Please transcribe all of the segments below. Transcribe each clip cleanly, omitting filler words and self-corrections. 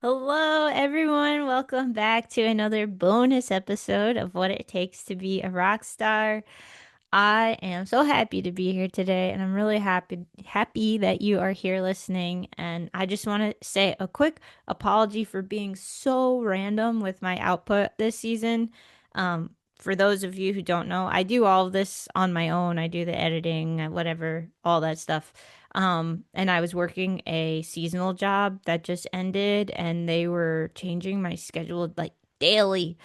Hello, everyone. Welcome back to another bonus episode of What It Takes to Be a Rock Star. I am so happy to be here today, and I'm really happy that you are here listening. And I just want to say a quick apology for being so random with my output this season. For those of you who don't know, I do all of this on my own. I do the editing, whatever, all that stuff. And I was working a seasonal job that just ended, and they were changing my schedule like daily.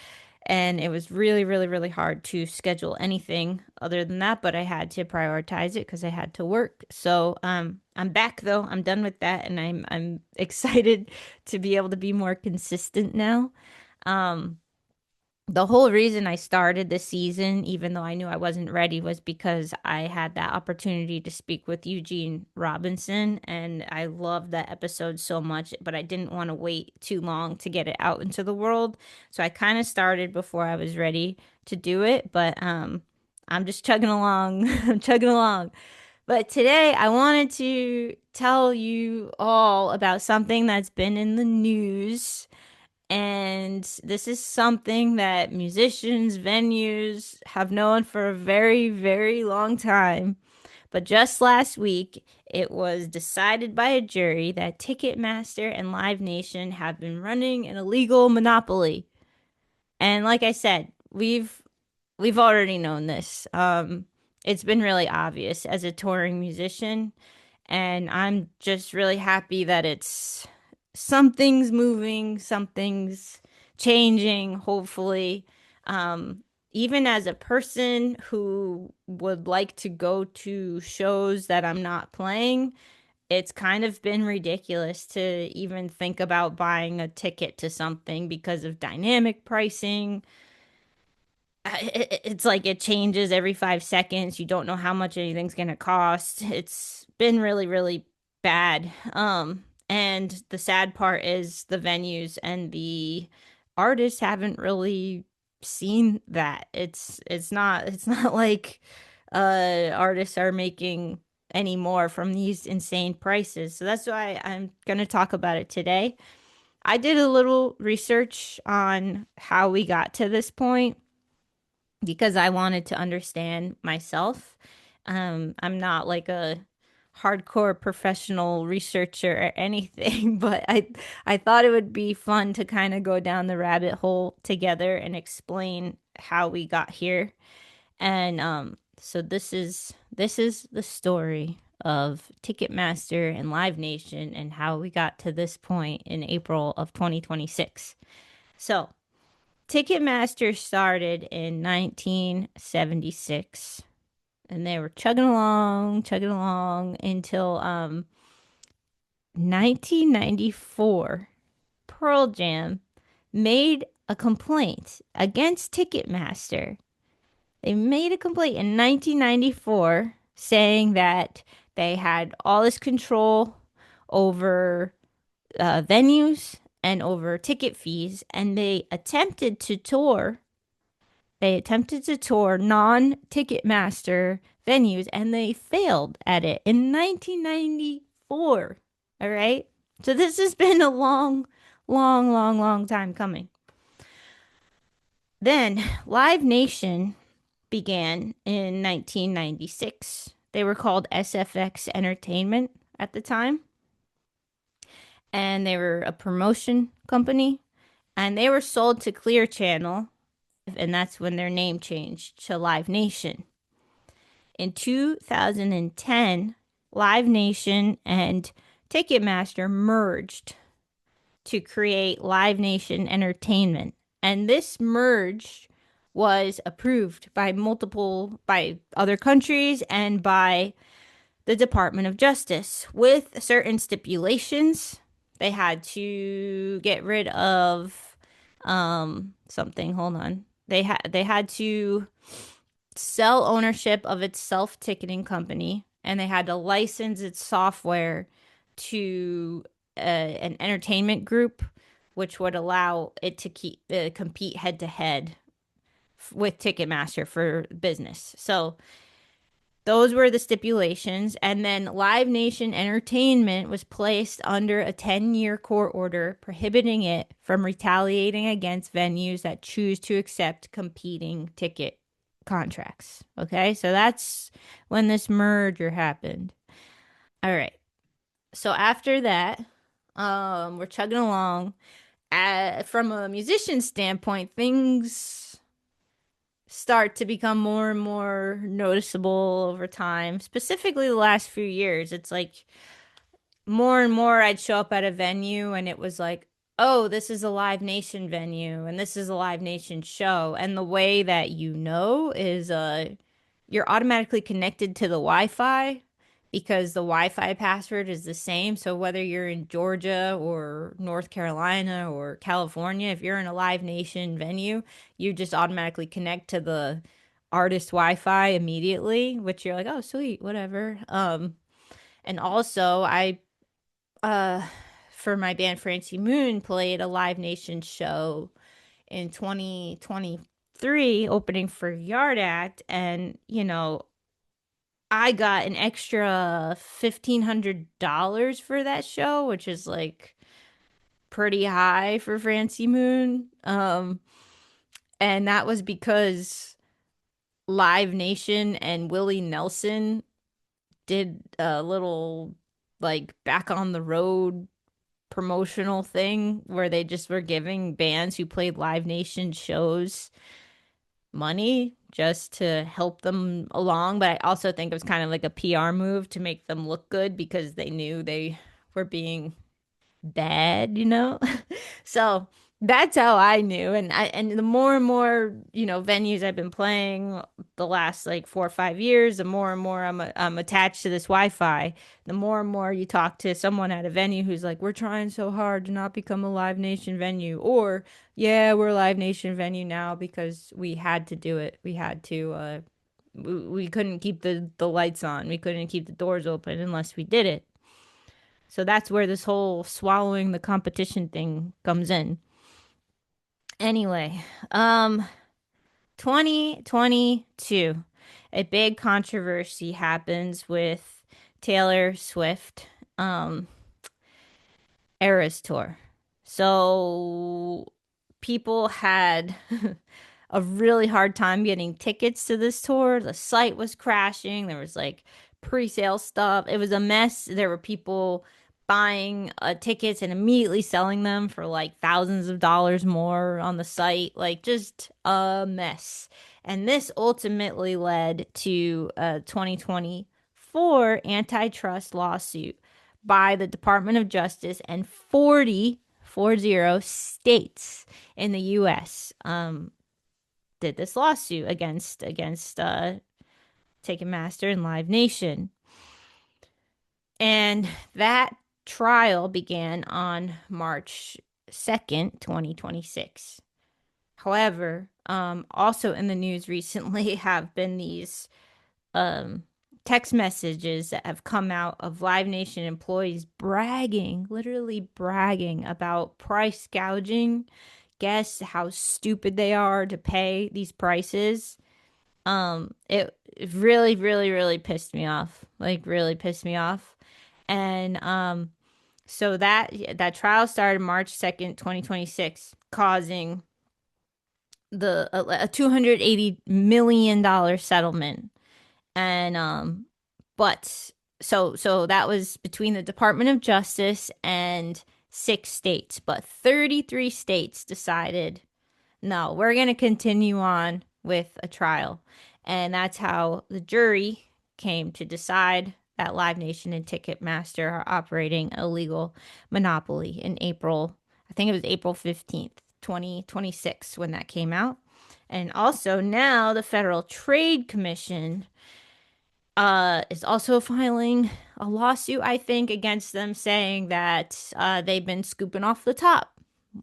And it was really, really, really hard to schedule anything other than that, but I had to prioritize it because I had to work. So, I'm back though. I'm done with that, and I'm excited to be able to be more consistent now. Um, the whole reason I started the season, even though I knew I wasn't ready, was because I had that opportunity to speak with Eugene Robinson, and I loved that episode so much, but I didn't want to wait too long to get it out into the world. So I kind of started before I was ready to do it, but I'm just chugging along. I'm chugging along. But today I wanted to tell you all about something that's been in the news. And this is something that musicians, venues have known for a very, very long time. But just last week, it was decided by a jury that Ticketmaster and Live Nation have been running an illegal monopoly. And like I said, we've already known this. It's been really obvious as a touring musician, and I'm just really happy that it's something's moving, something's changing, hopefully. Even as a person who would like to go to shows that I'm not playing, it's kind of been ridiculous to even think about buying a ticket to something because of dynamic pricing. It's like it changes every 5 seconds. You don't know how much anything's gonna cost. It's been really, really bad. And the sad part is the venues and the artists haven't really seen that. It's not like artists are making any more from these insane prices. So that's why I'm gonna talk about it today. I did a little research on how we got to this point because I wanted to understand myself. I'm not like a hardcore professional researcher or anything, but I thought it would be fun to kind of go down the rabbit hole together and explain how we got here. And so this is the story of Ticketmaster and Live Nation and how we got to this point in April of 2026. So, Ticketmaster started in 1976, and they were chugging along until 1994. Pearl Jam made a complaint against Ticketmaster. They made a complaint in 1994 saying that they had all this control over venues and over ticket fees, and they attempted to tour non-Ticketmaster venues, and they failed at it in 1994. All right. So this has been a long, long, long, long time coming. Then Live Nation began in 1996. They were called SFX Entertainment at the time, and they were a promotion company, and they were sold to Clear Channel, and that's when their name changed to Live Nation. In 2010, Live Nation and Ticketmaster merged to create Live Nation Entertainment. And this merge was approved by other countries and by the Department of Justice with certain stipulations. They had to get rid of something. Hold on. They had to sell ownership of its self-ticketing company, and they had to license its software to an entertainment group, which would allow it to compete head to head with Ticketmaster for business. So those were the stipulations. And then Live Nation Entertainment was placed under a 10-year court order prohibiting it from retaliating against venues that choose to accept competing ticket contracts. Okay, so that's when this merger happened. All right. So after that, we're chugging along. From a musician standpoint, things start to become more and more noticeable over time, specifically the last few years. It's like more and more I'd show up at a venue and it was like, oh, this is a Live Nation venue and this is a Live Nation show. And the way that you know is you're automatically connected to the Wi-Fi because the Wi-Fi password is the same. So whether you're in Georgia or North Carolina or California, if you're in a Live Nation venue, you just automatically connect to the artist Wi-Fi immediately, which you're like, oh, sweet, whatever. And also uh for my band Francie Moon played a Live Nation show in 2023 opening for Yard Act, and I got an extra $1,500 for that show, which is like pretty high for Francie Moon. And that was because Live Nation and Willie Nelson did a little like back on the road promotional thing where they just were giving bands who played Live Nation shows money just to help them along. But I also think it was kind of like a PR move to make them look good because they knew they were being bad. So that's how I knew. And the more and more, venues I've been playing the last like 4 or 5 years, the more and more I'm attached to this Wi-Fi. The more and more you talk to someone at a venue who's like, we're trying so hard to not become a Live Nation venue, or yeah, we're a Live Nation venue now because we had to do it. We had to we couldn't keep the lights on. We couldn't keep the doors open unless we did it. So that's where this whole swallowing the competition thing comes in. Anyway, 2022, a big controversy happens with Taylor Swift, um, Eras Tour. So people had a really hard time getting tickets to this tour. The site was crashing. There was like pre-sale stuff. It was a mess. There were people buying tickets and immediately selling them for like thousands of dollars more on the site. Like just a mess. And this ultimately led to a 2024 antitrust lawsuit by the Department of Justice and 40 states in the US did this lawsuit against Ticketmaster and Live Nation. And that trial began on March 2nd, 2026. However, also in the news recently have been these um, text messages that have come out of Live Nation employees bragging, literally bragging about price gouging guests, how stupid they are to pay these prices. It really, really, really pissed me off. Like really pissed me off. And so that trial started March 2nd, 2026, causing the a $280 million settlement. And but so that was between the Department of Justice and 6 states, but 33 states decided no, we're going to continue on with a trial. And that's how the jury came to decide that Live Nation and Ticketmaster are operating a legal monopoly in April. I think it was April 15th, 2026 when that came out. And also now the Federal Trade Commission is also filing a lawsuit, I think, against them saying that they've been scooping off the top.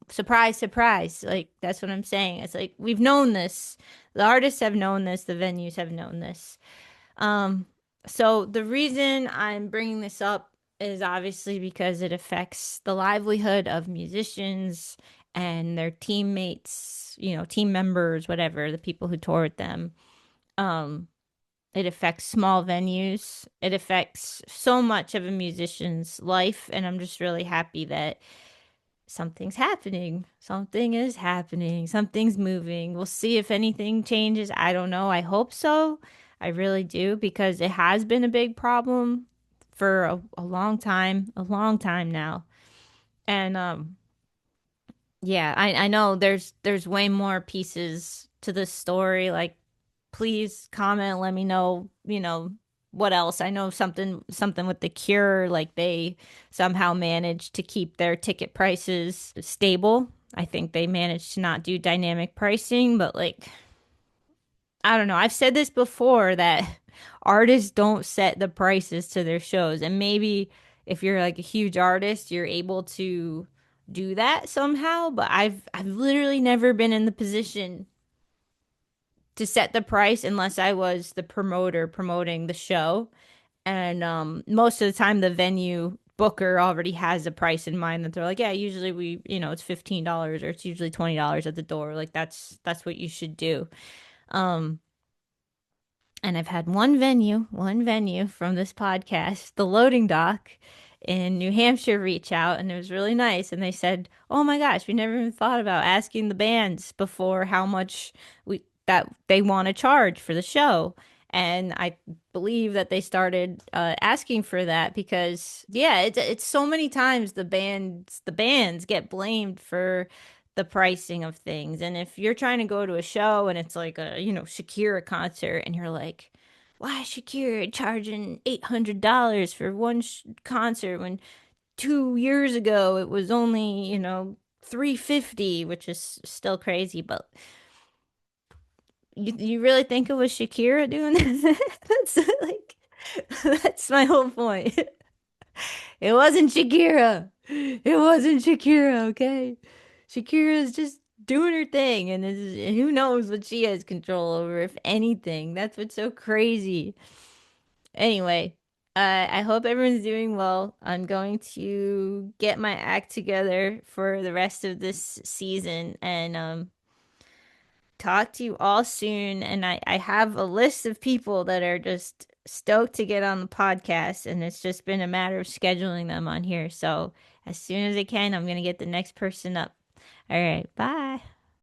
Surprise, surprise. Like, that's what I'm saying. It's like, we've known this. The artists have known this. The venues have known this. Um, so the reason I'm bringing this up is obviously because it affects the livelihood of musicians and their teammates, team members, whatever, the people who tour with them. Um, It affects small venues. It affects so much of a musician's life, and I'm just really happy that something's happening. Something is happening. Something's moving. We'll see if anything changes. I don't know. I hope so. I really do because it has been a big problem for a long time now. And yeah, I know there's way more pieces to this story. Like, please comment, let me know, what else. I know something with the Cure, like they somehow managed to keep their ticket prices stable. I think they managed to not do dynamic pricing, but like I don't know. I've said this before that artists don't set the prices to their shows. And maybe if you're like a huge artist, you're able to do that somehow, but I've literally never been in the position to set the price unless I was the promoter promoting the show. And most of the time the venue booker already has a price in mind that they're like, yeah, usually it's $15 or it's usually $20 at the door. Like that's what you should do. Um and I've had one venue from this podcast, the Loading Dock in New Hampshire, reach out, and it was really nice. And they said, "Oh my gosh, we never even thought about asking the bands before how much we that they want to charge for the show." And I believe that they started asking for that because, yeah, it's so many times the bands get blamed for the pricing of things. And if you're trying to go to a show and it's like a, Shakira concert and you're like, why is Shakira charging $800 for one concert when 2 years ago it was only, 350, which is still crazy, but you really think it was Shakira doing that? That's like that's my whole point. It wasn't Shakira. It wasn't Shakira, okay? Shakira is just doing her thing, and who knows what she has control over, if anything. That's what's so crazy. Anyway, I hope everyone's doing well. I'm going to get my act together for the rest of this season and talk to you all soon. And I have a list of people that are just stoked to get on the podcast, and it's just been a matter of scheduling them on here. So as soon as I can, I'm going to get the next person up. All right, bye.